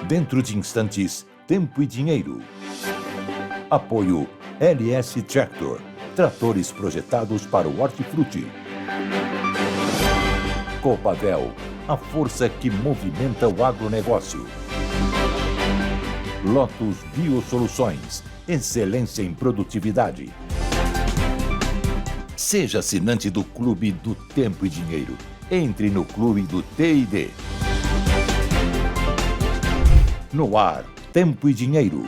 Dentro de instantes, Tempo e Dinheiro. Apoio LS Tractor, tratores projetados para o hortifruti. Copavel, a força que movimenta o agronegócio. Lotus Biosoluções, excelência em produtividade. Seja assinante do Clube do Tempo e Dinheiro. Entre no Clube do T&D. No ar, Tempo e Dinheiro.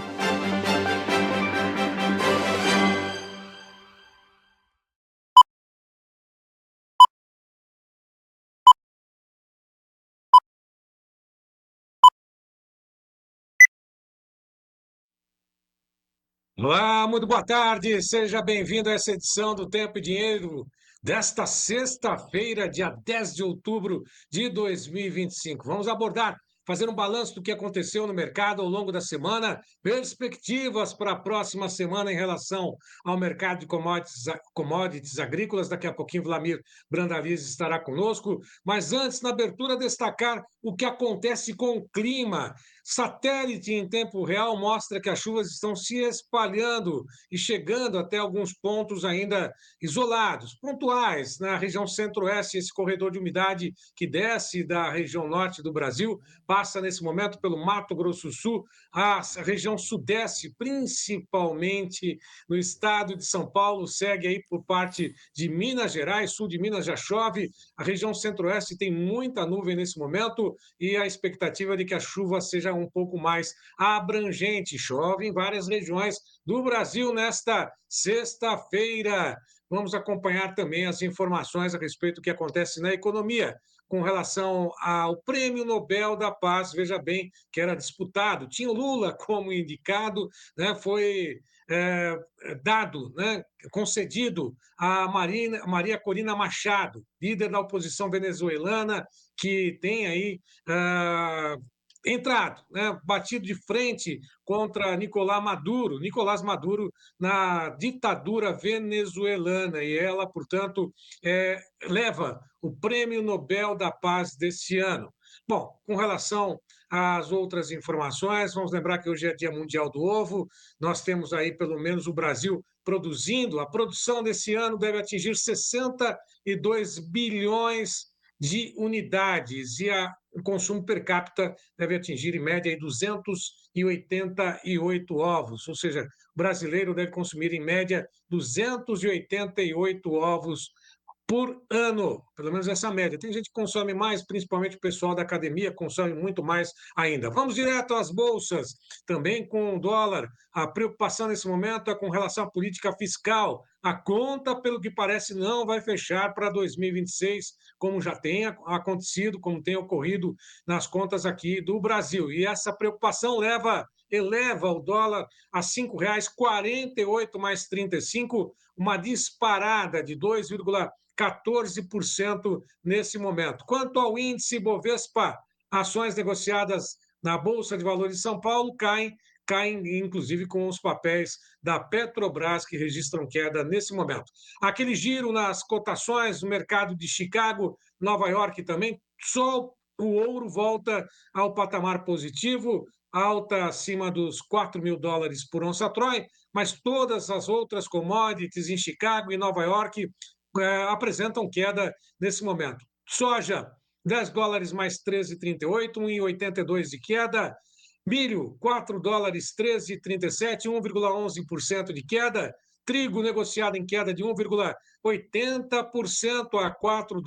Olá, muito boa tarde, seja bem-vindo a essa edição do Tempo e Dinheiro desta sexta-feira, dia 10 de outubro de 2025. Vamos abordar, fazer um balanço do que aconteceu no mercado ao longo da semana, perspectivas para a próxima semana em relação ao mercado de commodities agrícolas. Daqui a pouquinho, Vlamir Brandalize estará conosco, mas antes, na abertura, destacar o que acontece com o clima. Satélite em tempo real mostra que as chuvas estão se espalhando e chegando até alguns pontos ainda isolados, pontuais, na região centro-oeste. Esse corredor de umidade que desce da região norte do Brasil passa nesse momento pelo Mato Grosso do Sul, a região sudeste, principalmente no estado de São Paulo, segue aí por parte de Minas Gerais, sul de Minas já chove, a região centro-oeste tem muita nuvem nesse momento e a expectativa é de que a chuva seja um pouco mais abrangente. Chove em várias regiões do Brasil nesta sexta-feira. Vamos acompanhar também as informações a respeito do que acontece na economia com relação ao Prêmio Nobel da Paz. Veja bem que era disputado, tinha o Lula como indicado, né? Foi dado, né, concedido a Maria Corina Machado, líder da oposição venezuelana, que tem aí entrado, né, batido de frente contra Nicolás Maduro na ditadura venezuelana, e ela, portanto, leva o Prêmio Nobel da Paz deste ano. Bom, com relação às outras informações, vamos lembrar que hoje é Dia Mundial do Ovo, nós temos aí pelo menos o Brasil produzindo, a produção desse ano deve atingir 62 bilhões de unidades e o consumo per capita deve atingir, em média, 288 ovos, ou seja, o brasileiro deve consumir, em média, 288 ovos por ano, pelo menos essa média. Tem gente que consome mais, principalmente o pessoal da academia, consome muito mais ainda. Vamos direto às bolsas, também com o dólar. A preocupação nesse momento é com relação à política fiscal. A conta, pelo que parece, não vai fechar para 2026, como já tem acontecido, como tem ocorrido nas contas aqui do Brasil. E essa preocupação eleva o dólar a R$ 5,48 mais 35, uma disparada de 2,14% nesse momento. Quanto ao índice Bovespa, ações negociadas na Bolsa de Valores de São Paulo caem inclusive com os papéis da Petrobras, que registram queda nesse momento. Aquele giro nas cotações no mercado de Chicago, Nova York também, só o ouro volta ao patamar positivo, alta acima dos $4.000 por onça Troy, mas todas as outras commodities em Chicago e Nova York apresentam queda nesse momento. Soja, $10 mais 13,38, 1,82 de queda. Milho, $4, 13,37, 1,11% de queda. Trigo negociado em queda de 1,80% a $4,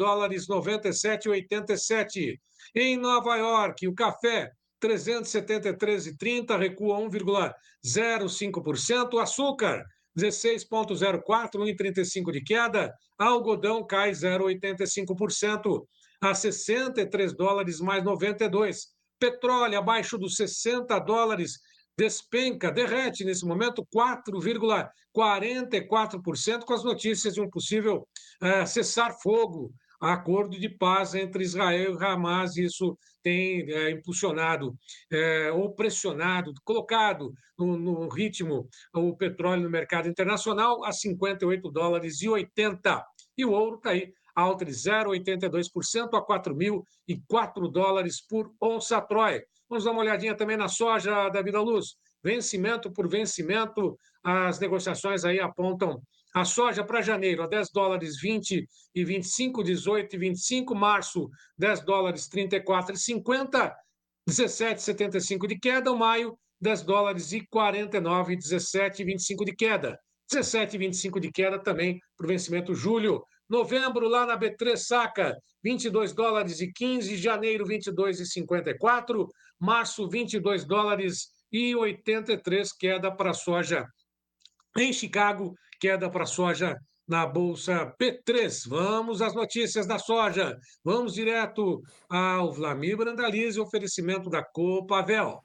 97,87. Em Nova York, o café, 373,30, recua 1,05%. Açúcar, 16,04, 1,35 de queda. Algodão cai 0,85% a $63 mais 92. Petróleo abaixo dos $60 despenca, derrete nesse momento 4,44%, com as notícias de um possível cessar-fogo, acordo de paz entre Israel e Hamas. Isso tem impulsionado ou pressionado, colocado no ritmo o petróleo no mercado internacional a $58,80. E o ouro está aí alta de 0,82% a $4.004 por onça Troy. Vamos dar uma olhadinha também na soja, Davi da Luz. Vencimento por vencimento, as negociações aí apontam a soja para janeiro a $10, 20 e 25, 18 e 25. Março, $10, 34 e 50. 17,75 de queda. O maio, $10 e 49, 17 e 25 de queda. 17 e 25 de queda também para o vencimento julho. Novembro, lá na B3 saca, $22 e 15. Janeiro, 22 e 54. Março, $22 e 83, queda para a soja em Chicago, queda para a soja na Bolsa P3. Vamos às notícias da soja. Vamos direto ao Vlamir Brandalize, oferecimento da Copavel.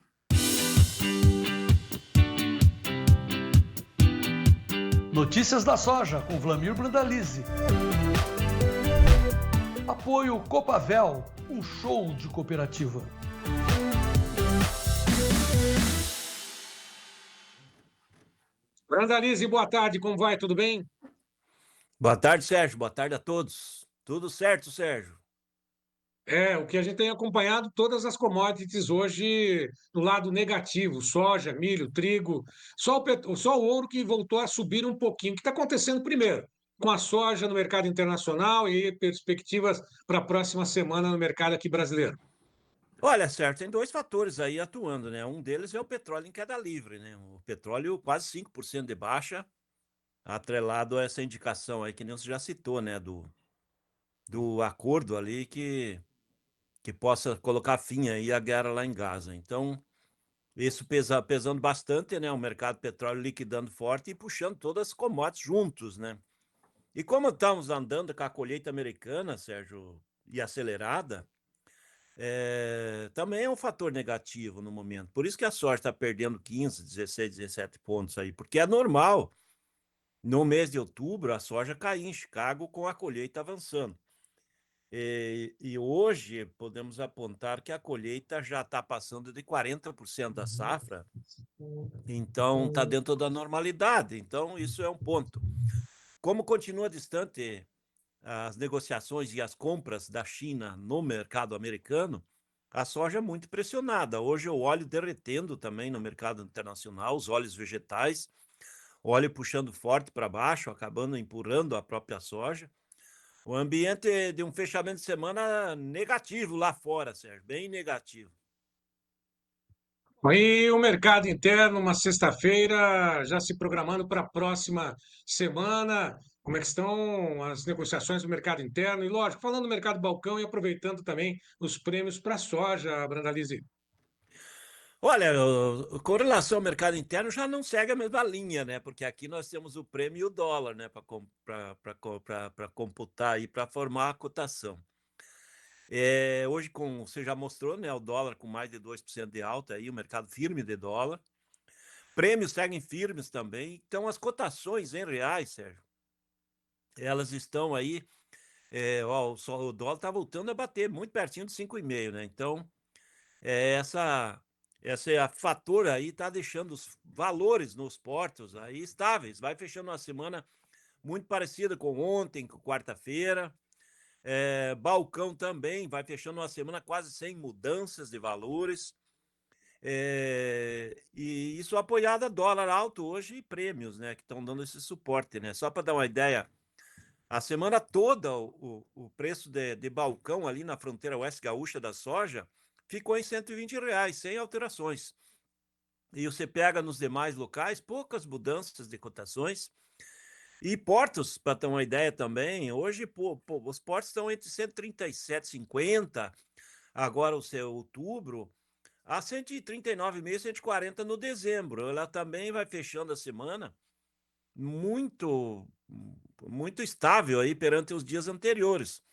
Notícias da soja com Vlamir Brandalize. Apoio Copavel, um show de cooperativa. Brandalize, boa tarde, como vai? Tudo bem? Boa tarde, Sérgio. Boa tarde a todos. Tudo certo, Sérgio? O que a gente tem acompanhado todas as commodities hoje no lado negativo, soja, milho, trigo, só o ouro que voltou a subir um pouquinho. O que está acontecendo primeiro? Com a soja no mercado internacional e perspectivas para a próxima semana no mercado aqui brasileiro. Olha, Sérgio, tem dois fatores aí atuando, né? Um deles é o petróleo em queda livre, né? O petróleo quase 5% de baixa, atrelado a essa indicação aí que nem você já citou, né? Do acordo ali que possa colocar fim aí à guerra lá em Gaza. Então, isso pesando bastante, né? O mercado petróleo liquidando forte e puxando todas as commodities juntos, né? E como estamos andando com a colheita americana, Sérgio, e acelerada, também é um fator negativo no momento. Por isso que a soja está perdendo 15, 16, 17 pontos aí, porque é normal, no mês de outubro, a soja cair em Chicago com a colheita avançando. E hoje podemos apontar que a colheita já está passando de 40% da safra, então está dentro da normalidade. Então, isso é um ponto. Como continua distante as negociações e as compras da China no mercado americano, a soja é muito pressionada. Hoje o óleo derretendo também no mercado internacional, os óleos vegetais, óleo puxando forte para baixo, acabando empurrando a própria soja. O ambiente de um fechamento de semana negativo lá fora, Sérgio, bem negativo. E o mercado interno, uma sexta-feira, já se programando para a próxima semana. Como é que estão as negociações do mercado interno? E, lógico, falando do mercado balcão e aproveitando também os prêmios para a soja, Brandalize. Olha, com relação ao mercado interno, já não segue a mesma linha, né? Porque aqui nós temos o prêmio e o dólar, né? Para computar e para formar a cotação. Hoje, você já mostrou, né? O dólar com mais de 2% de alta, aí, o mercado firme de dólar. Prêmios seguem firmes também. Então, as cotações em reais, Sérgio, elas estão aí. O dólar está voltando a bater muito pertinho de 5,5, né? Então, essa é a fator aí, está deixando os valores nos portos aí estáveis. Vai fechando uma semana muito parecida com ontem, com quarta-feira. Balcão também vai fechando uma semana quase sem mudanças de valores. E isso apoiado a dólar alto hoje e prêmios, né, que estão dando esse suporte, né? Só para dar uma ideia, a semana toda o preço de balcão ali na fronteira oeste gaúcha da soja ficou em R$ 120, sem alterações. E você pega nos demais locais, poucas mudanças de cotações. E portos, para ter uma ideia também, hoje os portos estão entre 137,50, agora o seu outubro, a 139,5, 140 no dezembro. Ela também vai fechando a semana muito, muito estável aí perante os dias anteriores.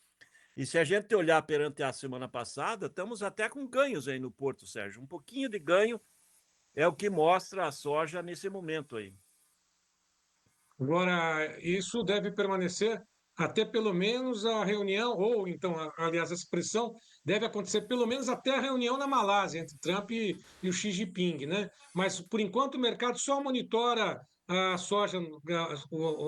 E se a gente olhar perante a semana passada, estamos até com ganhos aí no Porto, Sérgio. Um pouquinho de ganho é o que mostra a soja nesse momento aí. Agora, isso deve permanecer até pelo menos a reunião, ou então, aliás, essa expressão deve acontecer pelo menos até a reunião na Malásia entre Trump e o Xi Jinping, né? Mas, por enquanto, o mercado só monitora a soja,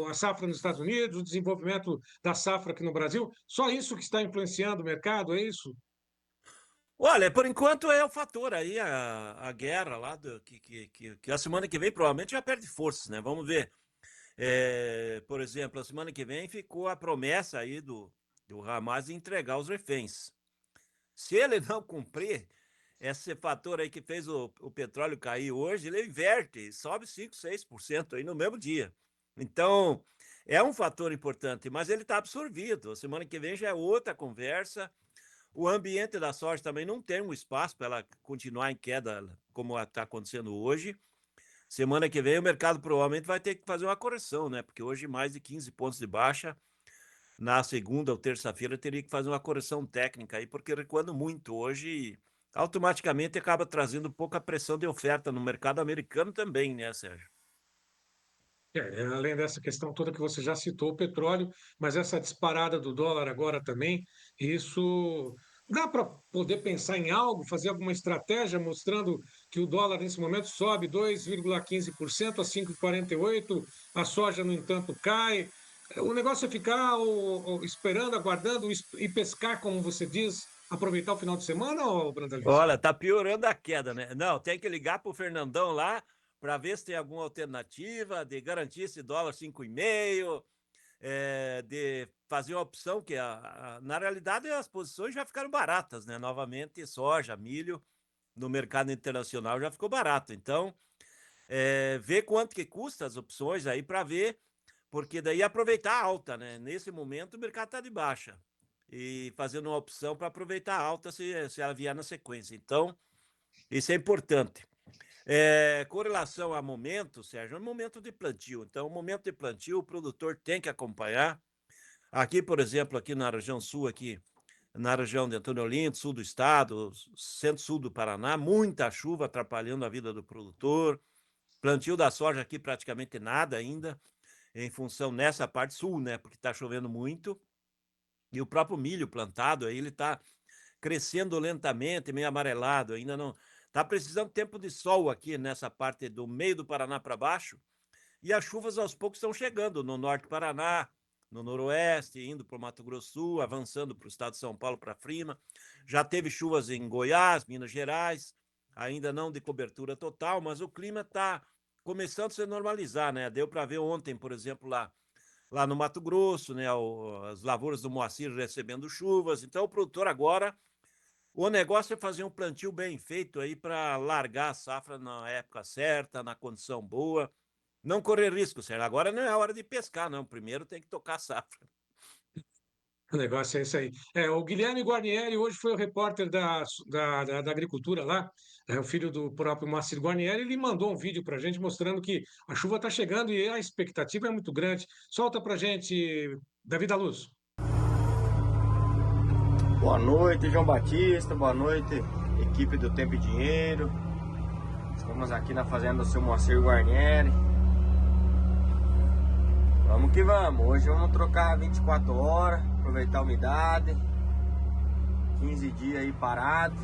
a safra nos Estados Unidos, o desenvolvimento da safra aqui no Brasil? Só isso que está influenciando o mercado, é isso? Olha, por enquanto é o fator aí, a guerra lá, que a semana que vem provavelmente já perde forças, né? Vamos ver. Por exemplo, a semana que vem ficou a promessa aí do Hamas de entregar os reféns. Se ele não cumprir, esse fator aí que fez o petróleo cair hoje, ele inverte, sobe 5, 6% aí no mesmo dia. Então, é um fator importante, mas ele está absorvido. A semana que vem já é outra conversa. O ambiente da soja também não tem um espaço para ela continuar em queda como está acontecendo hoje. Semana que vem o mercado provavelmente vai ter que fazer uma correção, né? Porque hoje mais de 15 pontos de baixa. Na segunda ou terça-feira teria que fazer uma correção técnica aí, porque recuando muito hoje, automaticamente acaba trazendo pouca pressão de oferta no mercado americano também, né, Sérgio? Além dessa questão toda que você já citou, o petróleo, mas essa disparada do dólar agora também, isso dá para poder pensar em algo, fazer alguma estratégia mostrando que o dólar nesse momento sobe 2,15% a 5,48, a soja, no entanto, cai. O negócio é ficar esperando, aguardando e pescar, como você diz, aproveitar o final de semana, ou Brandalize? Olha, tá piorando a queda, né? Não, tem que ligar pro Fernandão lá para ver se tem alguma alternativa de garantir esse dólar 5,5, de fazer uma opção que, na realidade, as posições já ficaram baratas, né? Novamente, soja, milho no mercado internacional já ficou barato. Então, ver quanto que custa as opções aí para ver, porque daí aproveitar a alta, né? Nesse momento o mercado está de baixa e fazendo uma opção para aproveitar a alta se ela vier na sequência. Então, isso é importante. Com relação a momento, Sérgio, é um momento de plantio. Então, o momento de plantio, o produtor tem que acompanhar. Aqui, por exemplo, aqui na região sul, aqui na região de Antônio Olinto, sul do estado, centro-sul do Paraná, muita chuva atrapalhando a vida do produtor. Plantio da soja aqui praticamente nada ainda, em função nessa parte sul, né? Porque está chovendo muito. E o próprio milho plantado aí, ele está crescendo lentamente, meio amarelado, ainda não. Está precisando de tempo de sol aqui nessa parte do meio do Paraná para baixo. E as chuvas aos poucos estão chegando no norte do Paraná, no noroeste, indo para o Mato Grosso do Sul, avançando para o estado de São Paulo para cima. Já teve chuvas em Goiás, Minas Gerais, ainda não de cobertura total, mas o clima está começando a se normalizar, né? Deu para ver ontem, por exemplo, lá no Mato Grosso, né? As lavouras do Moacir recebendo chuvas. Então, o produtor agora, o negócio é fazer um plantio bem feito aí para largar a safra na época certa, na condição boa. Não correr risco, Sérgio. Agora não é a hora de pescar, não. Primeiro tem que tocar a safra. O negócio é isso aí. O Guilherme Guarnieri hoje foi o repórter da agricultura lá, o filho do próprio Moacir Guarnieri, ele mandou um vídeo para a gente mostrando que a chuva está chegando e a expectativa é muito grande. Solta para a gente, Davi da Luz. Boa noite, João Batista. Boa noite, equipe do Tempo e Dinheiro. Estamos aqui na fazenda do seu Moacir Guarnieri. Vamos que vamos. Hoje vamos trocar 24 horas, aproveitar a umidade. 15 dias aí parado.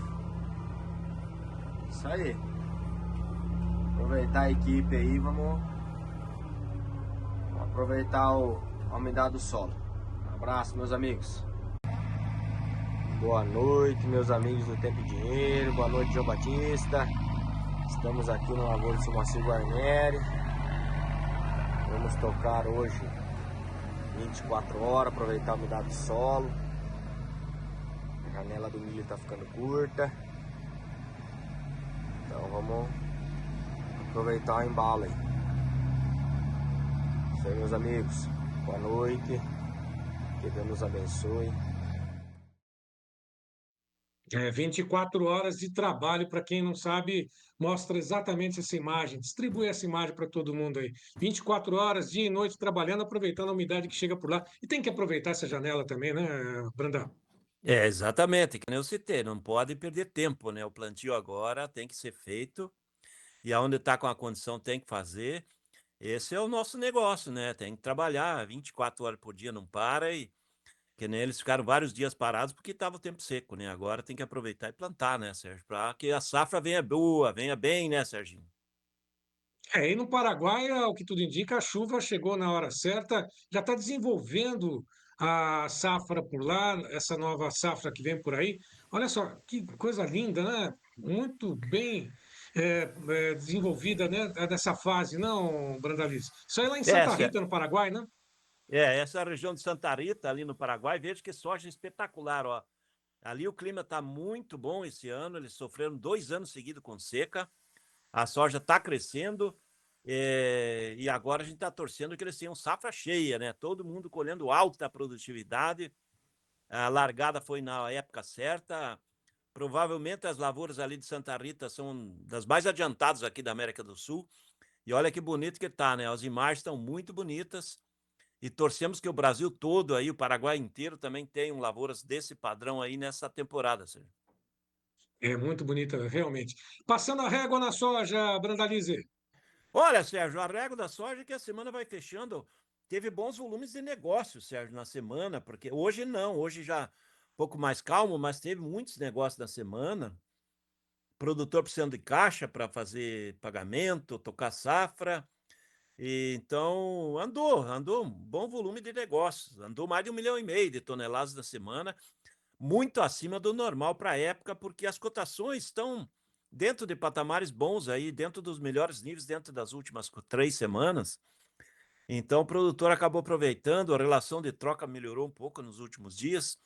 Isso aí. Aproveitar a equipe aí, vamos aproveitar a umidade do solo. Um abraço, meus amigos. Boa noite, meus amigos do Tempo e Dinheiro. Boa noite, João Batista. Estamos aqui no lavoura do seu Moacir Guarnieri. Vamos tocar hoje 24 horas, aproveitar a umidade do solo. A janela do milho está ficando curta. Então vamos aproveitar o embalo aí. Isso aí, meus amigos. Boa noite. Que Deus nos abençoe. 24 horas de trabalho, para quem não sabe, mostra exatamente essa imagem. Distribui essa imagem para todo mundo aí. 24 horas, dia e noite, trabalhando, aproveitando a umidade que chega por lá. E tem que aproveitar essa janela também, né, Brandão? Exatamente, que nem eu citei, não pode perder tempo, né? O plantio agora tem que ser feito e aonde está com a condição tem que fazer. Esse é o nosso negócio, né? Tem que trabalhar 24 horas por dia, não para e que nem eles ficaram vários dias parados porque estava o tempo seco, né? Agora tem que aproveitar e plantar, né, Sérgio? Para que a safra venha boa, venha bem, né, Serginho? E no Paraguai, ao que tudo indica, a chuva chegou na hora certa, já está desenvolvendo a safra por lá, essa nova safra que vem por aí. Olha só, que coisa linda, né? Muito bem desenvolvida, né, nessa fase, não, Brandalize? Isso aí lá em Santa Essa, Rita, no Paraguai, né? essa região de Santa Rita, ali no Paraguai, vejo que soja espetacular, ó. Ali o clima está muito bom esse ano, eles sofreram 2 anos seguidos com seca, a soja está crescendo, e agora a gente está torcendo que eles tenham safra cheia, né? Todo mundo colhendo alta produtividade, a largada foi na época certa, provavelmente as lavouras ali de Santa Rita são das mais adiantadas aqui da América do Sul, e olha que bonito que tá, né? As imagens estão muito bonitas, e torcemos que o Brasil todo aí, o Paraguai inteiro, também tenham lavouras desse padrão aí nessa temporada, Sérgio. É muito bonita, realmente. Passando a régua na soja, Brandalize. Olha, Sérgio, a régua da soja que a semana vai fechando, teve bons volumes de negócios, Sérgio, na semana, porque hoje não, hoje já um pouco mais calmo, mas teve muitos negócios na semana. Produtor precisando de caixa para fazer pagamento, tocar safra. E então andou um bom volume de negócios, andou mais de 1,5 milhão de toneladas na semana, muito acima do normal para a época, porque as cotações estão dentro de patamares bons aí, dentro dos melhores níveis dentro das últimas 3 semanas. Então o produtor acabou aproveitando, a relação de troca melhorou um pouco nos últimos dias,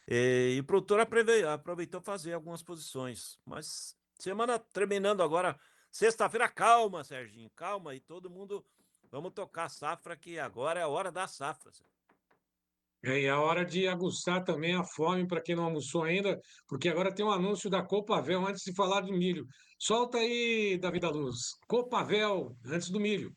e o produtor aproveitou fazer algumas posições. Mas semana terminando agora, sexta-feira, calma, Serginho, calma, e todo mundo, vamos tocar a safra, que agora é a hora da safra. E a hora de aguçar também a fome para quem não almoçou ainda, porque agora tem um anúncio da Copavel antes de falar de milho. Solta aí, Davi da Luz. Copavel antes do milho.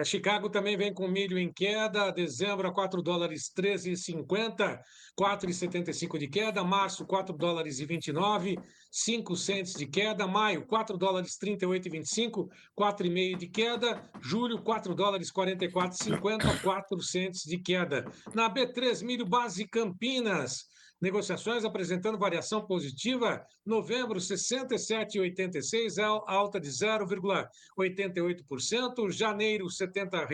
Chicago também vem com milho em queda, dezembro a 4 dólares 13,50, 4,75 de queda, março 4 dólares e 29, 5 centes de queda, maio 4 dólares 38,25, 4,5 de queda, julho 4 dólares 44,50, 4 centes de queda. Na B3, milho base Campinas, negociações apresentando variação positiva, novembro 67,86, alta de 0,88%, janeiro R$ 70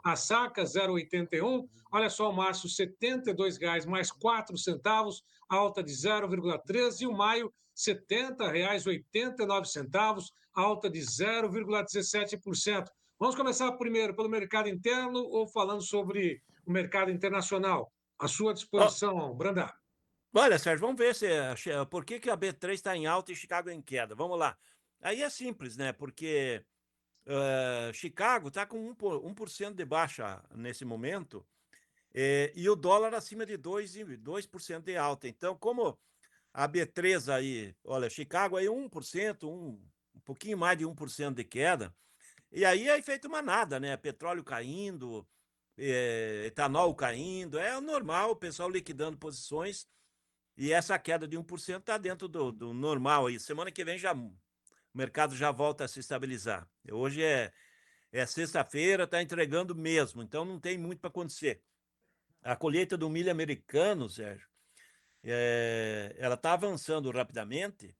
a saca, 0,81. Olha só, março R$ 72 mais 4 centavos, alta de 0,13, e o maio R$ 70,89, alta de 0,17%. Vamos começar primeiro pelo mercado interno ou falando sobre o mercado internacional? À sua disposição, Brandar. Olha, Sérgio, vamos ver por que a B3 está em alta e Chicago em queda. Vamos lá. Aí é simples, né? Porque Chicago está com 1% de baixa nesse momento, e o dólar acima de 2% de alta. Então, como a B3 aí, olha, Chicago aí 1%, um pouquinho mais de 1% de queda, e aí é efeito manada, né? Petróleo caindo, etanol caindo, é o normal, o pessoal liquidando posições, e essa queda de 1% está dentro do normal aí. Semana que vem o mercado já volta a se estabilizar. Hoje é sexta-feira, está entregando mesmo, então não tem muito para acontecer. A colheita do milho americano, Sérgio, ela está avançando rapidamente,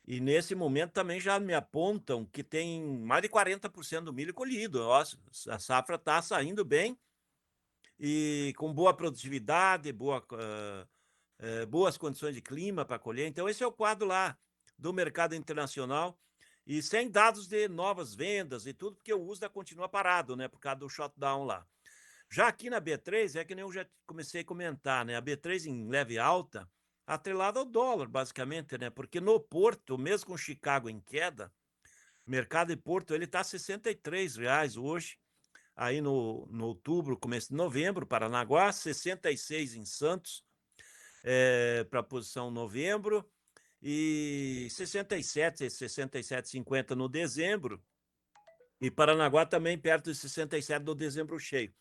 e nesse momento também já me apontam que tem mais de 40% do milho colhido. Nossa, a safra está saindo bem e com boa produtividade, boas condições de clima para colher. Então, esse é o quadro lá do mercado internacional. E sem dados de novas vendas e tudo, porque o USDA continua parado, né? Por causa do shutdown lá. Já aqui na B3, é que nem eu já comecei a comentar, né? A B3 em leve alta, atrelada ao dólar, basicamente, né? Porque no Porto, mesmo com Chicago em queda, o mercado de Porto, ele está a R$ 63 hoje. Aí no outubro, começo de novembro, Paranaguá, 66 em Santos, para a posição novembro, e 67, 67,50 no dezembro, e Paranaguá também perto de 67 no dezembro cheio.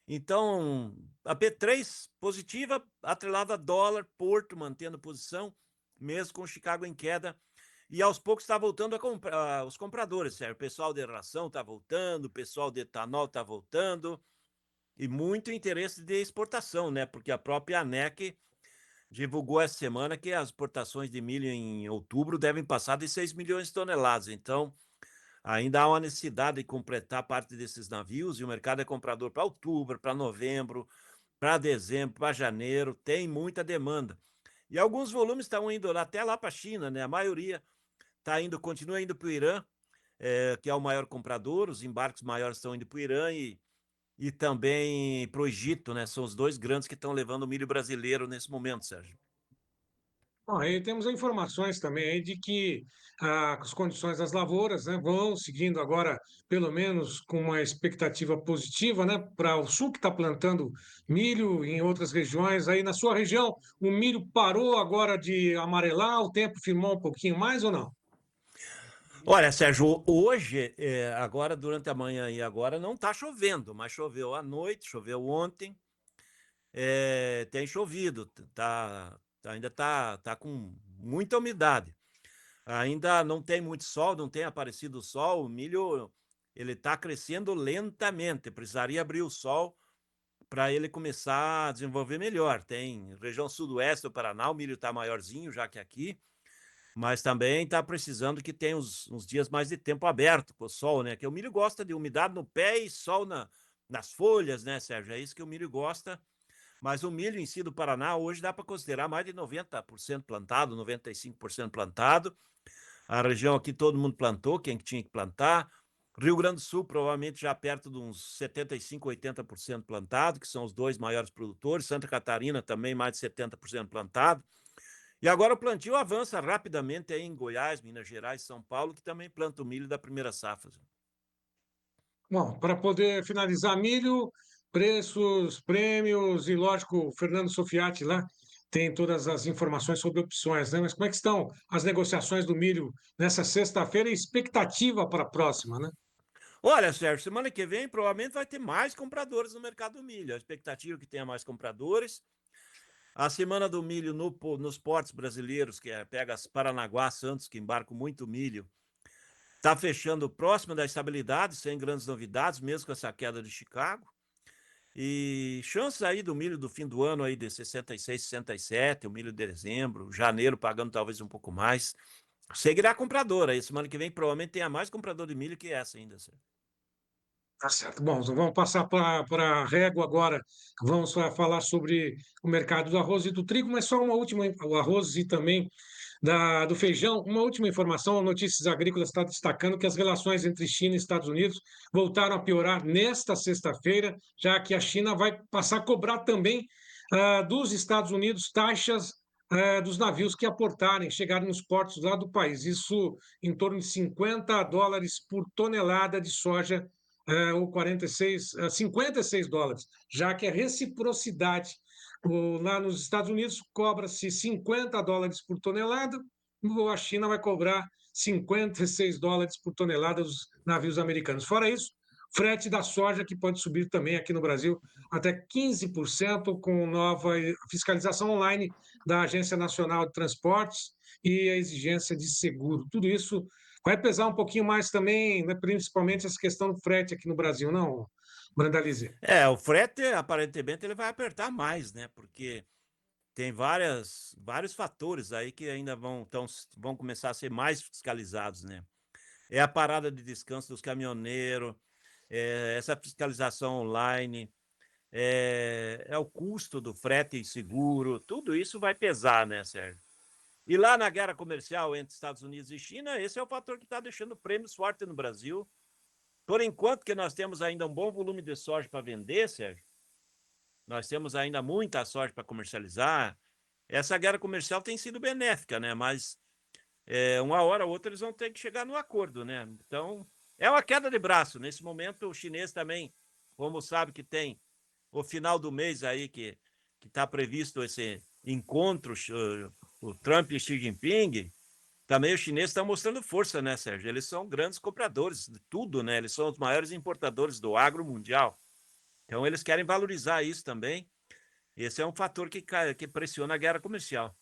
Então, a B3 positiva, atrelada a dólar, Porto mantendo posição, mesmo com Chicago em queda, e aos poucos está voltando a comprar os compradores, certo? O pessoal de ração está voltando, o pessoal de etanol está voltando, e muito interesse de exportação, né? Porque a própria ANEC divulgou essa semana que as exportações de milho em outubro devem passar de 6 milhões de toneladas. Então, ainda há uma necessidade de completar parte desses navios, e o mercado é comprador para outubro, para novembro, para dezembro, para janeiro, tem muita demanda. E alguns volumes estão indo até lá para a China, né? A maioria está indo, continua indo para o Irã, que é o maior comprador, os embarques maiores estão indo para o Irã e também para o Egito, né? São os dois grandes que estão levando o milho brasileiro nesse momento, Sérgio. Bom, aí temos informações também aí de que as condições das lavouras, né, vão seguindo agora, pelo menos com uma expectativa positiva, né, para o sul que está plantando milho, em outras regiões. Aí na sua região, o milho parou agora de amarelar, o tempo firmou um pouquinho mais ou não? Olha, Sérgio, hoje, agora durante a manhã e agora não está chovendo, mas choveu à noite, choveu ontem, tem chovido, ainda tá com muita umidade. Ainda não tem muito sol, não tem aparecido o sol, o milho ele está crescendo lentamente, precisaria abrir o sol para ele começar a desenvolver melhor. Tem região sudoeste do Paraná, o milho está maiorzinho já que aqui, mas também está precisando que tenha uns dias mais de tempo aberto com o sol, né? Que o milho gosta de umidade no pé e sol nas folhas, né, Sérgio? É isso que o milho gosta. Mas o milho em si do Paraná hoje dá para considerar mais de 90% plantado, 95% plantado. A região aqui todo mundo plantou, quem tinha que plantar. Rio Grande do Sul provavelmente já perto de uns 75, 80% plantado, que são os dois maiores produtores. Santa Catarina também mais de 70% plantado. E agora o plantio avança rapidamente aí em Goiás, Minas Gerais, São Paulo, que também planta o milho da primeira safra. Bom, para poder finalizar, milho, preços, prêmios e, lógico, o Fernando Sofiati lá tem todas as informações sobre opções, né? Mas como é que estão as negociações do milho nessa sexta-feira e expectativa para a próxima, né? Olha, Sérgio, semana que vem provavelmente vai ter mais compradores no mercado do milho. A expectativa é que tenha mais compradores. A semana do milho nos portos brasileiros, que pega as Paranaguá, Santos, que embarcam muito milho, está fechando próximo da estabilidade, sem grandes novidades, mesmo com essa queda de Chicago. E chances aí do milho do fim do ano aí de 66, 67, o milho de dezembro, janeiro pagando talvez um pouco mais. Seguirá comprador aí, semana que vem provavelmente tenha mais comprador de milho que essa ainda. Sérgio. Tá certo. Bom, vamos passar para a régua agora. Vamos falar sobre o mercado do arroz e do trigo, mas só uma última, o arroz e também do feijão. Uma última informação, a Notícias Agrícolas está destacando que as relações entre China e Estados Unidos voltaram a piorar nesta sexta-feira, já que a China vai passar a cobrar também dos Estados Unidos taxas dos navios que aportarem, chegarem nos portos lá do país. Isso em torno de $50 por tonelada de soja, ou 46, $56, já que a reciprocidade lá nos Estados Unidos cobra-se $50 por tonelada, a China vai cobrar $56 por tonelada dos navios americanos. Fora isso, frete da soja, que pode subir também aqui no Brasil até 15%, com nova fiscalização online da Agência Nacional de Transportes e a exigência de seguro. Tudo isso vai pesar um pouquinho mais também, né, principalmente essa questão do frete aqui no Brasil, não, Brandalize? O frete aparentemente ele vai apertar mais, né? Porque tem vários fatores aí que ainda vão começar a ser mais fiscalizados, né? É a parada de descanso dos caminhoneiros, essa fiscalização online, é o custo do frete e seguro, tudo isso vai pesar, né, Sérgio? E lá na guerra comercial entre Estados Unidos e China, esse é o fator que está deixando prêmios fortes no Brasil. Por enquanto que nós temos ainda um bom volume de soja para vender, Sérgio, nós temos ainda muita soja para comercializar. Essa guerra comercial tem sido benéfica, né? Mas uma hora ou outra eles vão ter que chegar no acordo, né? Então, é uma queda de braço. Nesse momento, o chinês também, como sabe que tem o final do mês aí que está previsto esse encontro o Trump e Xi Jinping, também os chineses estão mostrando força, né, Sérgio? Eles são grandes compradores de tudo, né? Eles são os maiores importadores do agro mundial. Então, eles querem valorizar isso também. Esse é um fator que pressiona a guerra comercial.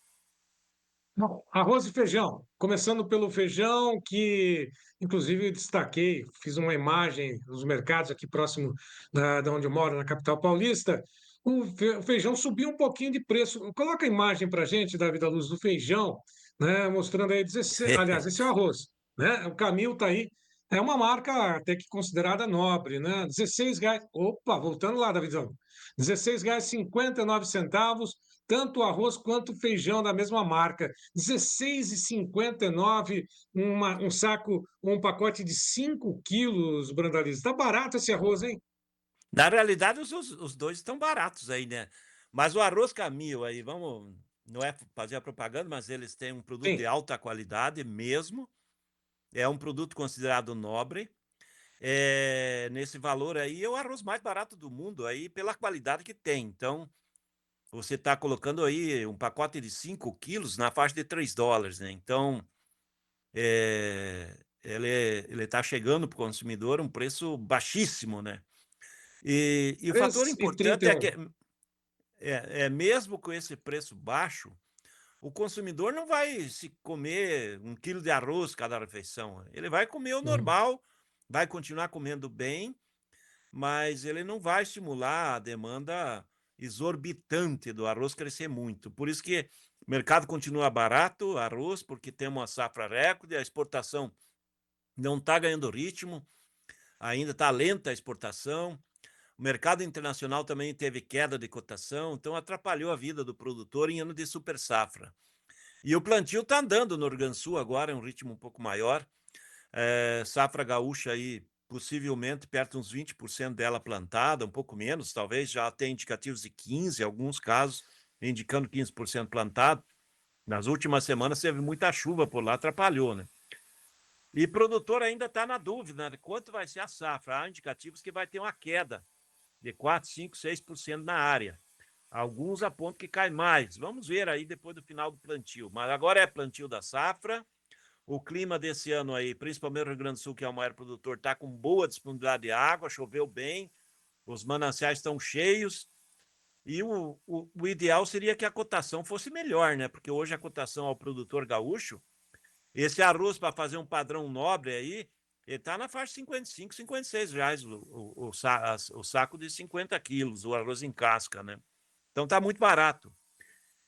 Não, arroz e feijão. Começando pelo feijão, que inclusive eu destaquei, fiz uma imagem dos mercados aqui próximo da onde eu moro, na capital paulista. O feijão subiu um pouquinho de preço. Coloca a imagem para a gente, Davi da Luz, do feijão, né? Mostrando aí 16. Aliás, esse é o arroz, né? O Camil está aí. É uma marca até que considerada nobre, né? R$ 16. Opa, voltando lá, Davidão. R$ 16,59, tanto o arroz quanto o feijão da mesma marca. 16,59 um saco, um pacote de 5 quilos, Brandalize. Está barato esse arroz, hein? Na realidade, os dois estão baratos aí, né? Mas o arroz Camil aí, vamos, não é fazer a propaganda, mas eles têm um produto Sim. de alta qualidade mesmo. É um produto considerado nobre. Nesse valor aí, é o arroz mais barato do mundo aí, pela qualidade que tem. Então, você está colocando aí um pacote de 5 quilos na faixa de $3, né? Então, ele está chegando para o consumidor um preço baixíssimo, né? E o fator importante é que 3,31. mesmo com esse preço baixo, o consumidor não vai se comer 1 quilo de arroz cada refeição. Ele vai comer o normal, vai continuar comendo bem, mas ele não vai estimular a demanda exorbitante do arroz crescer muito. Por isso que o mercado continua barato, arroz, porque tem uma safra recorde, a exportação não está ganhando ritmo, ainda está lenta a exportação. O mercado internacional também teve queda de cotação, então atrapalhou a vida do produtor em ano de super safra. E o plantio está andando no Rio Grande do Sul agora, em um ritmo um pouco maior. Safra gaúcha aí, possivelmente perto de uns 20% dela plantada, um pouco menos, talvez, já tem indicativos de 15%, alguns casos, indicando 15% plantado. Nas últimas semanas teve muita chuva por lá, atrapalhou, né? E produtor ainda está na dúvida de quanto vai ser a safra. Há indicativos que vai ter uma queda de 4, 5, 6% na área. Alguns apontam que cai mais. Vamos ver aí depois do final do plantio. Mas agora é plantio da safra. O clima desse ano aí, principalmente no Rio Grande do Sul, que é o maior produtor, está com boa disponibilidade de água, choveu bem, os mananciais estão cheios. E o ideal seria que a cotação fosse melhor, né? Porque hoje a cotação ao produtor gaúcho, esse arroz para fazer um padrão nobre aí, ele está na faixa de 55, R$ 56 o saco de 50 quilos, o arroz em casca, né? Então está muito barato.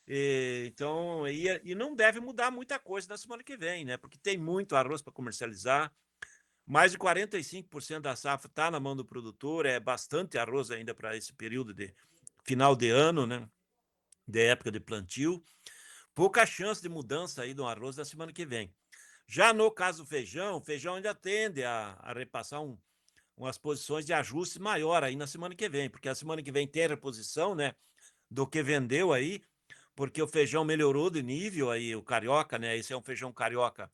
E não deve mudar muita coisa na semana que vem, né? Porque tem muito arroz para comercializar. Mais de 45% da safra está na mão do produtor, é bastante arroz ainda para esse período de final de ano, né? De época de plantio. Pouca chance de mudança aí do arroz na semana que vem. Já no caso do feijão, o feijão ainda tende a repassar umas posições de ajuste maior aí na semana que vem, porque a semana que vem tem reposição, né? Do que vendeu aí, porque o feijão melhorou de nível aí, o carioca, né? Esse é um feijão carioca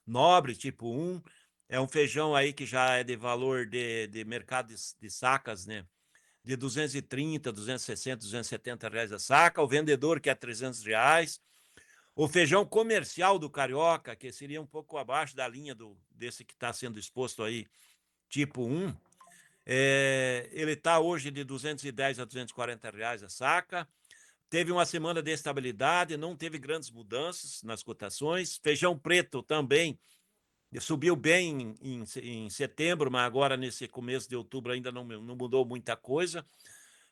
nobre, tipo 1. É um feijão aí que já é de valor de mercado de sacas, né? De 230, 260, R$ 270 a saca. O vendedor quer R$ 300. O feijão comercial do carioca, que seria um pouco abaixo da linha desse que está sendo exposto aí, tipo 1, ele está hoje de 210 a R$ 240 a saca. Teve uma semana de estabilidade, não teve grandes mudanças nas cotações. Feijão preto também subiu bem em setembro, mas agora nesse começo de outubro ainda não mudou muita coisa.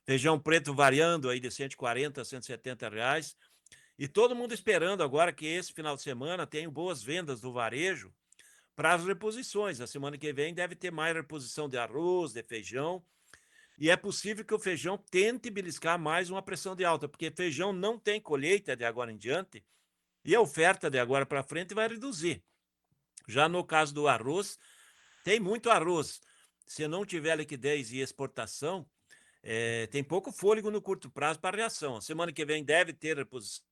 Feijão preto variando aí de 140 a R$ 170. E todo mundo esperando agora que esse final de semana tenha boas vendas do varejo para as reposições. A semana que vem deve ter mais reposição de arroz, de feijão. E é possível que o feijão tente beliscar mais uma pressão de alta, porque feijão não tem colheita de agora em diante e a oferta de agora para frente vai reduzir. Já no caso do arroz, tem muito arroz. Se não tiver liquidez e exportação, tem pouco fôlego no curto prazo para reação. A semana que vem deve ter reposição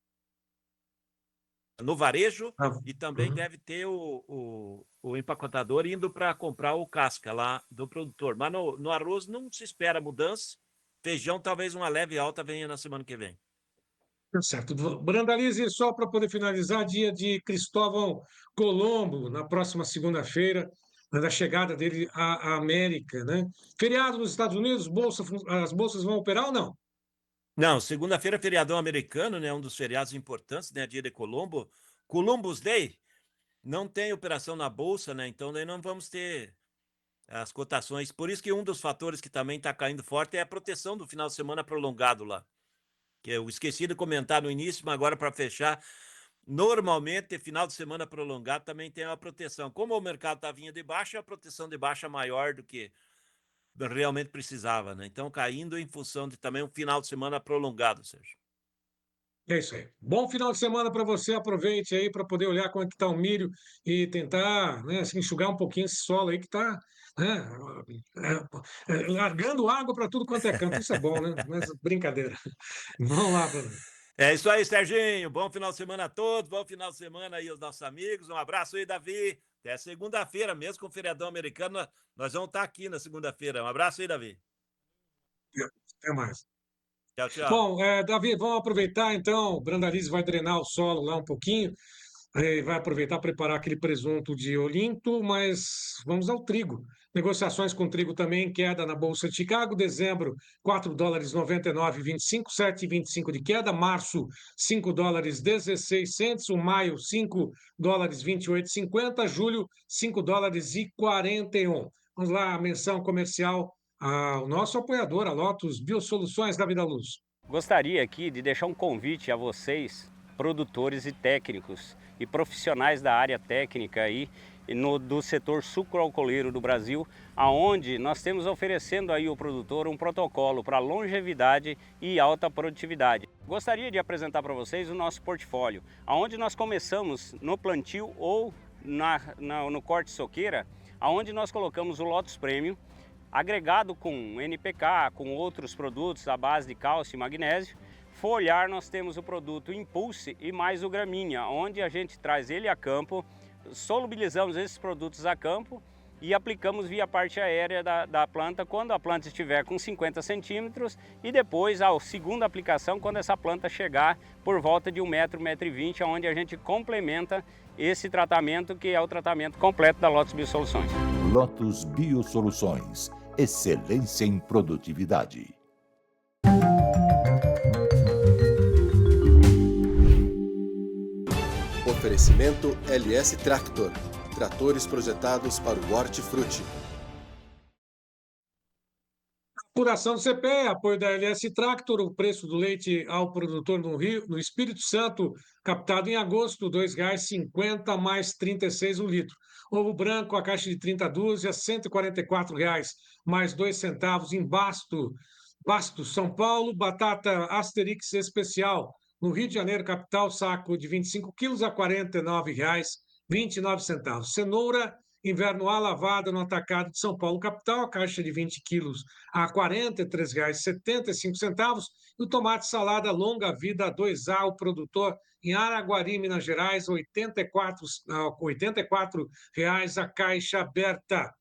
no varejo e também deve ter o empacotador indo para comprar o casca lá do produtor. Mas no arroz não se espera mudança. Feijão, talvez uma leve alta venha na semana que vem. Tá certo. Brandalize, só para poder finalizar, dia de Cristóvão Colombo, na próxima segunda-feira, da chegada dele à América, né? Feriado nos Estados Unidos, as bolsas vão operar ou não? Não, segunda-feira é feriadão americano, né? Um dos feriados importantes, né? Dia de Colombo. Columbus Day não tem operação na bolsa, né? Então daí não vamos ter as cotações. Por isso que um dos fatores que também está caindo forte é a proteção do final de semana prolongado lá. Que eu esqueci de comentar no início, mas agora para fechar, normalmente final de semana prolongado também tem uma proteção. Como o mercado está vindo de baixa, a proteção de baixa é maior do que realmente precisava, né? Então caindo em função de também um final de semana prolongado, Sérgio. É isso aí. Bom final de semana para você. Aproveite aí para poder olhar como é que está o milho e tentar, né, assim, enxugar um pouquinho esse solo aí que está, né, largando água para tudo quanto é canto. Isso é bom, né? Mas brincadeira. Vamos lá, Bruno. É isso aí, Serginho. Bom final de semana a todos. Bom final de semana aí aos nossos amigos. Um abraço aí, Davi. Até segunda-feira, mesmo com o feriadão americano, nós vamos estar aqui na segunda-feira. Um abraço aí, Davi. Até mais. Tchau, tchau. Bom, Davi, vamos aproveitar então. O Brandalize vai drenar o solo lá um pouquinho. Vai aproveitar preparar aquele presunto de Olinto, mas vamos ao trigo. Negociações com trigo também em queda na Bolsa de Chicago, dezembro, $4,99,25, 7,25 de queda, março, $5,16, o maio, $5,28,50, julho, $5,41. Vamos lá, a menção comercial ao nosso apoiador, a Lotus Biosoluções da Vida Luz. Gostaria aqui de deixar um convite a vocês, produtores e técnicos e profissionais da área técnica aí do setor sucroalcooleiro do Brasil, aonde nós temos oferecendo aí ao produtor um protocolo para longevidade e alta produtividade. Gostaria de apresentar para vocês o nosso portfólio, aonde nós começamos no plantio ou no corte soqueira, aonde nós colocamos o Lotus Premium, agregado com NPK, com outros produtos à base de cálcio e magnésio. Foliar, nós temos o produto Impulse e mais o Gramínea, onde a gente traz ele a campo, solubilizamos esses produtos a campo e aplicamos via parte aérea da planta quando a planta estiver com 50 centímetros e depois a segunda aplicação quando essa planta chegar por volta de 1 metro, 1,20 metro, onde a gente complementa esse tratamento que é o tratamento completo da Lotus Biosoluções. Lotus Biosoluções, excelência em produtividade. Oferecimento LS Tractor, tratores projetados para o hortifruti. Apuração do CPE, apoio da LS Tractor, o preço do leite ao produtor no Espírito Santo, captado em agosto, R$ 2,50 mais 36 o litro. Ovo branco, a caixa de 30 dúzias, R$ 144,00 mais 2 centavos em Basto, São Paulo. Batata Asterix especial, no Rio de Janeiro, capital, saco de 25 quilos a R$ 49,29. Cenoura inverno A lavada no atacado de São Paulo, capital, caixa de 20 quilos a R$ 43,75. E o tomate salada longa vida 2A, o produtor em Araguari, Minas Gerais, R$ 84 a caixa aberta.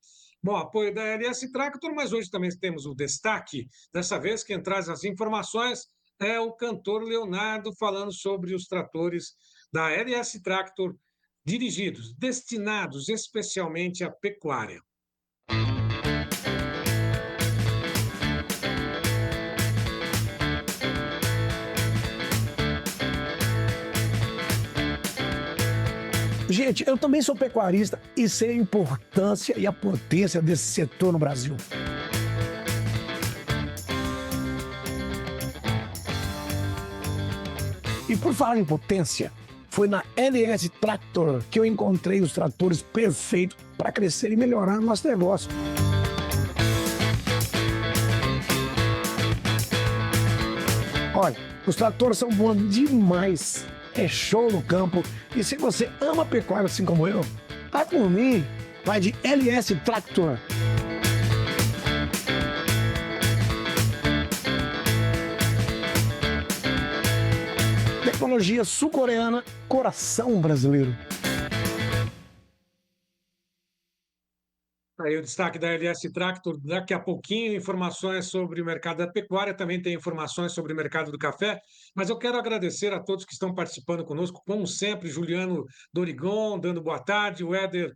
Bom, apoio da LS Tractor, mas hoje também temos o destaque. Dessa vez, quem traz as informações é o cantor Leonardo, falando sobre os tratores da LS Tractor, destinados especialmente à pecuária. Gente, eu também sou pecuarista e sei a importância e a potência desse setor no Brasil. E por falar em potência, foi na LS Tractor que eu encontrei os tratores perfeitos para crescer e melhorar o nosso negócio. Olha, os tratores são bons demais, é show no campo. E se você ama pecuária assim como eu, vai por mim, vai de LS Tractor. Tecnologia sul-coreana, coração brasileiro. Aí o destaque da LS Tractor, daqui a pouquinho, informações sobre o mercado da pecuária, também tem informações sobre o mercado do café, mas eu quero agradecer a todos que estão participando conosco, como sempre, Juliano Dorigon, dando boa tarde, o Éder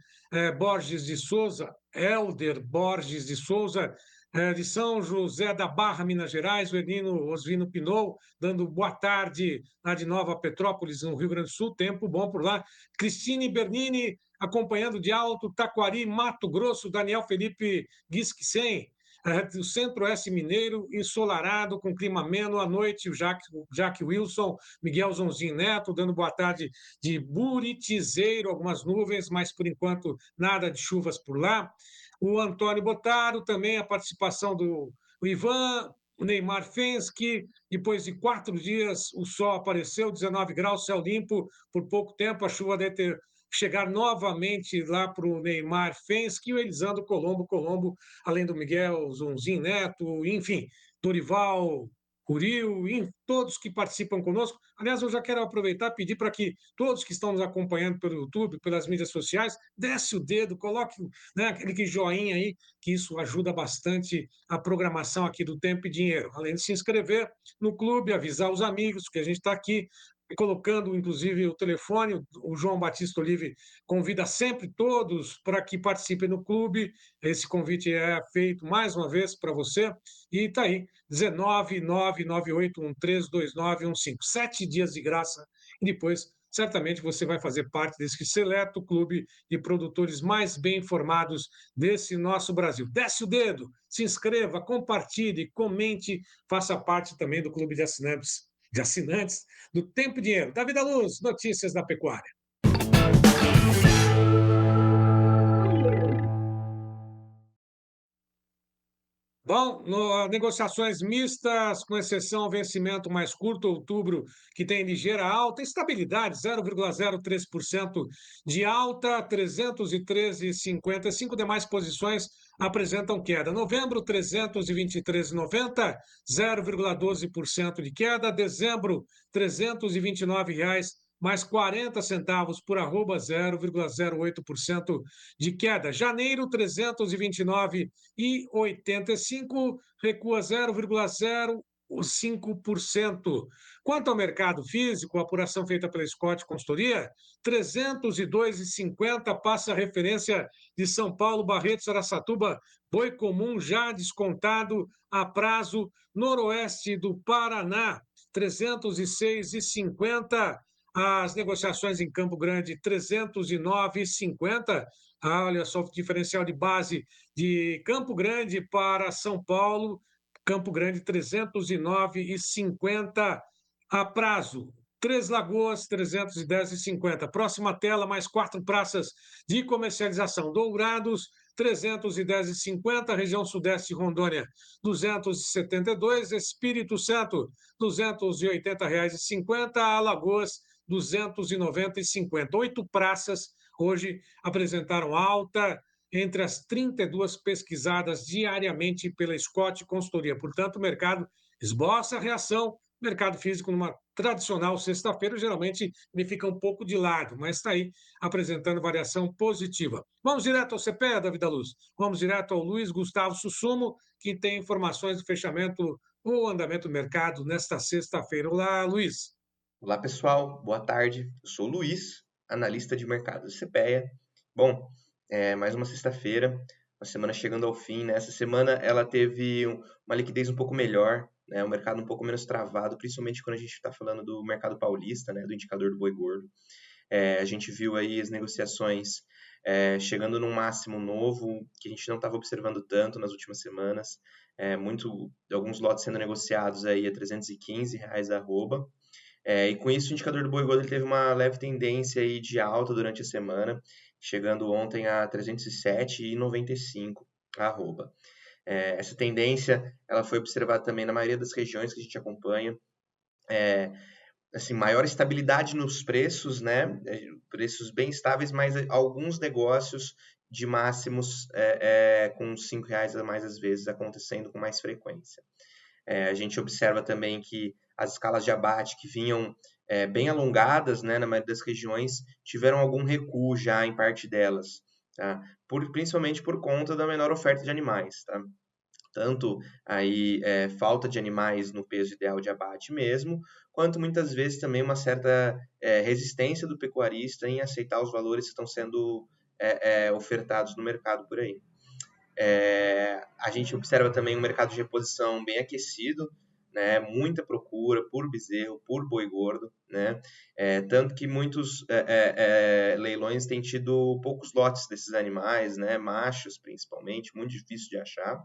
Borges de Souza, Helder Borges de Souza, de São José da Barra, Minas Gerais, o Ernino Osvino Pinot, dando boa tarde lá de Nova Petrópolis, no Rio Grande do Sul, tempo bom por lá, Cristine Bernini, acompanhando de Alto Taquari, Mato Grosso, Daniel Felipe Guisquicem, do Centro-Oeste Mineiro, ensolarado, com clima ameno, à noite, o Jaque Wilson, Miguel Zonzin Neto, dando boa tarde de Buritizeiro, algumas nuvens, mas por enquanto nada de chuvas por lá. O Antônio Botaro, também a participação do Ivan, o Neymar Fensky, depois de 4 dias o sol apareceu, 19 graus, céu limpo, por pouco tempo a chuva deve ter chegar novamente lá para o Neymar Fensky, o Elisandro Colombo, além do Miguel Zonzin Neto, enfim, Dorival, Curil, todos que participam conosco. Aliás, eu já quero aproveitar e pedir para que todos que estão nos acompanhando pelo YouTube, pelas mídias sociais, desce o dedo, coloque, né, aquele joinha aí, que isso ajuda bastante a programação aqui do Tempo e Dinheiro. Além de se inscrever no clube, avisar os amigos que a gente está aqui, colocando, inclusive, o telefone. O João Batista Olive convida sempre todos para que participem no clube. Esse convite é feito mais uma vez para você. E está aí, 19998132915. 7 dias de graça. E depois, certamente, você vai fazer parte desse seleto clube de produtores mais bem informados desse nosso Brasil. Desce o dedo, se inscreva, compartilhe, comente, faça parte também do clube de assinantes do Tempo e Dinheiro. Davi da Luz, notícias da pecuária. Bom, negociações mistas, com exceção ao vencimento mais curto, outubro, que tem ligeira alta, estabilidade, 0,03% de alta, 313,50. 5 demais posições apresentam queda. Novembro, 323,90, 0,12% de queda. Dezembro, R$ 329,00, mais 40 centavos por arroba, 0,08% de queda. Janeiro, 329,85, recua 0,05%. Quanto ao mercado físico, a apuração feita pela Scott Consultoria, 302,50 passa a referência de São Paulo, Barretos, Araçatuba, boi comum já descontado a prazo, noroeste do Paraná, 306,50. As negociações em Campo Grande, 309,50. Olha só o diferencial de base de Campo Grande para São Paulo. Campo Grande, 309,50 a prazo. Três Lagoas, 310,50. Próxima tela, mais 4 praças de comercialização. Dourados, 310,50. Região Sudeste, Rondônia, 272. Espírito Santo, R$ 280,50. Alagoas, 290,50. 8 praças hoje apresentaram alta entre as 32 pesquisadas diariamente pela Scott Consultoria. Portanto, o mercado esboça a reação. Mercado físico, numa tradicional sexta-feira, geralmente ele fica um pouco de lado, mas está aí apresentando variação positiva. Vamos direto ao CPEA, Davi da Luz. Vamos direto ao Luiz Gustavo Sussumo, que tem informações do fechamento ou andamento do mercado nesta sexta-feira. Olá, Luiz. Olá, pessoal. Boa tarde. Eu sou o Luiz, analista de mercado do CPEA. Bom, mais uma sexta-feira, uma semana chegando ao fim, né? Essa semana ela teve uma liquidez um pouco melhor, né? Um mercado um pouco menos travado, principalmente quando a gente está falando do mercado paulista, né? Do indicador do boi gordo. A gente viu aí as negociações chegando num máximo novo, que a gente não estava observando tanto nas últimas semanas. Alguns lotes sendo negociados aí a R$ 315,00 arroba. E com isso o indicador do boi gordo ele teve uma leve tendência aí de alta durante a semana, chegando ontem a 307,95 arroba. Essa tendência ela foi observada também na maioria das regiões que a gente acompanha. Assim, maior estabilidade nos preços, né? Preços bem estáveis, mas alguns negócios de máximos com R$5 a mais às vezes acontecendo com mais frequência. A gente observa também que as escalas de abate que vinham bem alongadas, né, na maioria das regiões, tiveram algum recuo já em parte delas. tá? Principalmente por conta da menor oferta de animais, tá? Tanto aí falta de animais no peso ideal de abate mesmo, quanto muitas vezes também uma certa resistência do pecuarista em aceitar os valores que estão sendo ofertados no mercado por aí. A gente observa também um mercado de reposição bem aquecido, né? Muita procura por bezerro, por boi gordo, né? Tanto que muitos leilões têm tido poucos lotes desses animais, né? Machos principalmente, muito difícil de achar,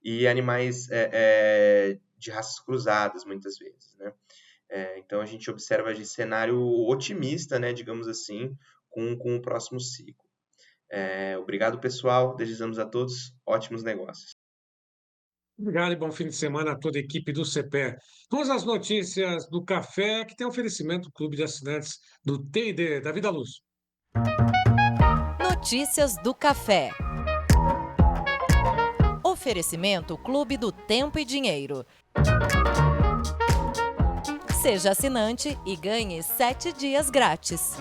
e animais de raças cruzadas muitas vezes, né? Então a gente observa esse cenário otimista, né? Digamos assim, com o próximo ciclo. Obrigado, pessoal. Desejamos a todos ótimos negócios. Obrigado e bom fim de semana a toda a equipe do CPE. Vamos às notícias do café, que tem oferecimento do Clube de Assinantes do T&D, da Vida Luz. Notícias do café. Oferecimento Clube do Tempo e Dinheiro. Seja assinante e ganhe 7 dias grátis.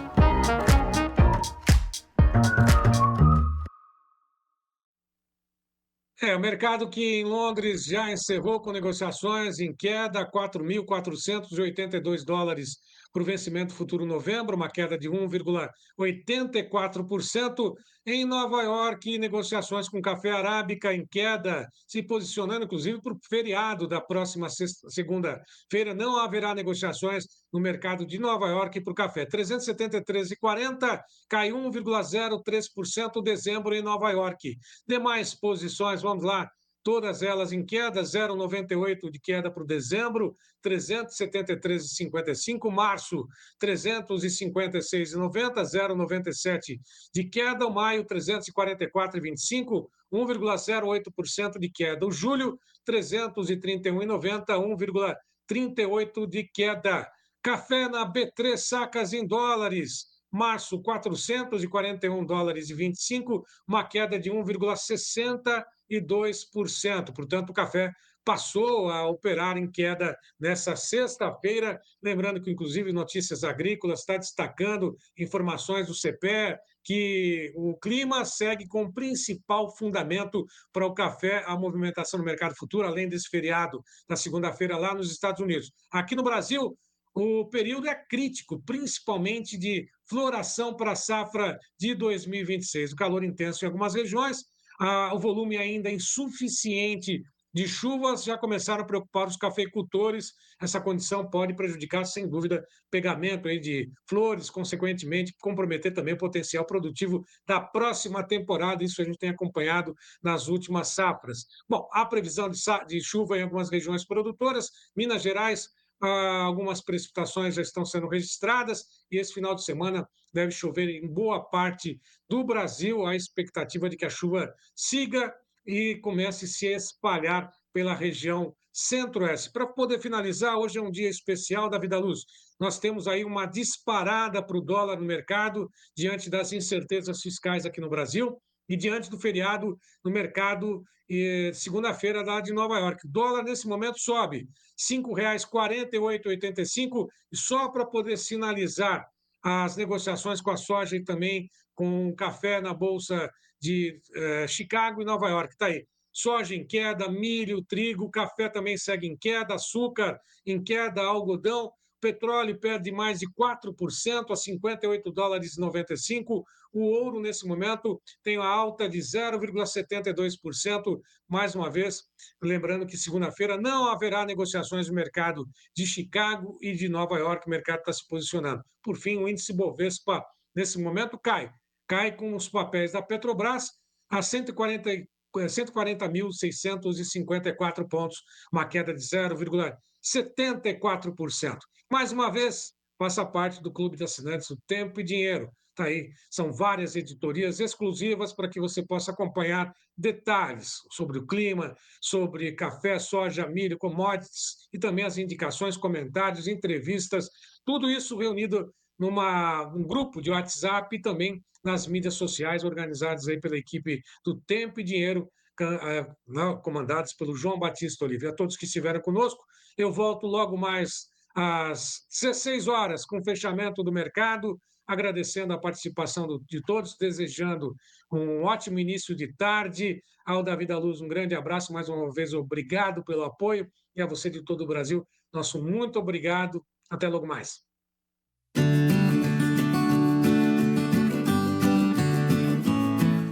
O mercado que em Londres já encerrou com negociações em queda, 4.482 dólares para o vencimento futuro novembro, uma queda de 1,84%. Em Nova York, negociações com café arábica em queda, se posicionando inclusive para o feriado da próxima segunda-feira. Não haverá negociações no mercado de Nova York para o café. 373,40, cai 1,03% dezembro em Nova York. Demais posições, vamos lá, todas elas em queda, 0,98 de queda para o dezembro, 373,55, março, 356,90, 0,97 de queda, o maio, 344,25, 1,08% de queda, o julho, 331,90, 1,38 de queda. Café na B3, sacas em dólares, março, 441 dólares e 25, uma queda de 1,62%. Portanto, o café passou a operar em queda nessa sexta-feira. Lembrando que, inclusive, Notícias Agrícolas está destacando informações do CPE, que o clima segue como principal fundamento para o café, a movimentação no mercado futuro, além desse feriado na segunda-feira lá nos Estados Unidos. Aqui no Brasil, o período é crítico, principalmente de floração para a safra de 2026. O calor intenso em algumas regiões, o volume ainda insuficiente de chuvas já começaram a preocupar os cafeicultores. Essa condição pode prejudicar, sem dúvida, pegamento aí de flores, consequentemente, comprometer também o potencial produtivo da próxima temporada. Isso a gente tem acompanhado nas últimas safras. Bom, há previsão de chuva em algumas regiões produtoras, Minas Gerais, algumas precipitações já estão sendo registradas e esse final de semana deve chover em boa parte do Brasil. A expectativa de que a chuva siga e comece a se espalhar pela região centro-oeste. Para poder finalizar, hoje é um dia especial da Vida Luz. Nós temos aí uma disparada para o dólar no mercado diante das incertezas fiscais aqui no Brasil e diante do feriado no mercado, segunda-feira lá de Nova York. O dólar, nesse momento, sobe R$ 5,4885, e só para poder sinalizar as negociações com a soja e também com o café na Bolsa de Chicago e Nova York. Está aí. Soja em queda, milho, trigo, café também segue em queda, açúcar em queda, algodão. Petróleo perde mais de 4% a 58 dólares e 95. O ouro, nesse momento, tem uma alta de 0,72%. Mais uma vez, lembrando que segunda-feira não haverá negociações no mercado de Chicago e de Nova York. O mercado está se posicionando. Por fim, o índice Bovespa, nesse momento, cai. Cai com os papéis da Petrobras a 140.654 pontos, uma queda de 0,74%. Mais uma vez, faça parte do Clube de Assinantes do Tempo e Dinheiro. Está aí, são várias editorias exclusivas para que você possa acompanhar detalhes sobre o clima, sobre café, soja, milho, commodities e também as indicações, comentários, entrevistas, tudo isso reunido num grupo de WhatsApp e também nas mídias sociais organizadas aí pela equipe do Tempo e Dinheiro, comandados pelo João Batista Oliveira. A todos que estiveram conosco, eu volto logo mais às 16 horas com o fechamento do mercado, agradecendo a participação de todos, desejando um ótimo início de tarde. Ao Davi da Luz, um grande abraço, mais uma vez, obrigado pelo apoio, e a você de todo o Brasil, nosso muito obrigado. Até logo mais.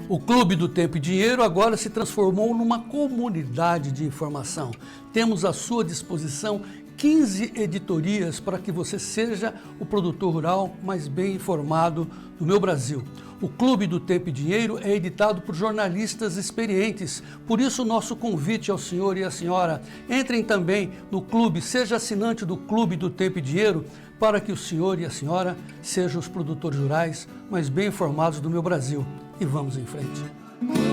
O Clube do Tempo e Dinheiro agora se transformou numa comunidade de informação. Temos à sua disposição 15 editorias para que você seja o produtor rural mais bem informado do meu Brasil. O Clube do Tempo e Dinheiro é editado por jornalistas experientes. Por isso, nosso convite ao senhor e à senhora, entrem também no clube, seja assinante do Clube do Tempo e Dinheiro, para que o senhor e a senhora sejam os produtores rurais mais bem informados do meu Brasil. E vamos em frente.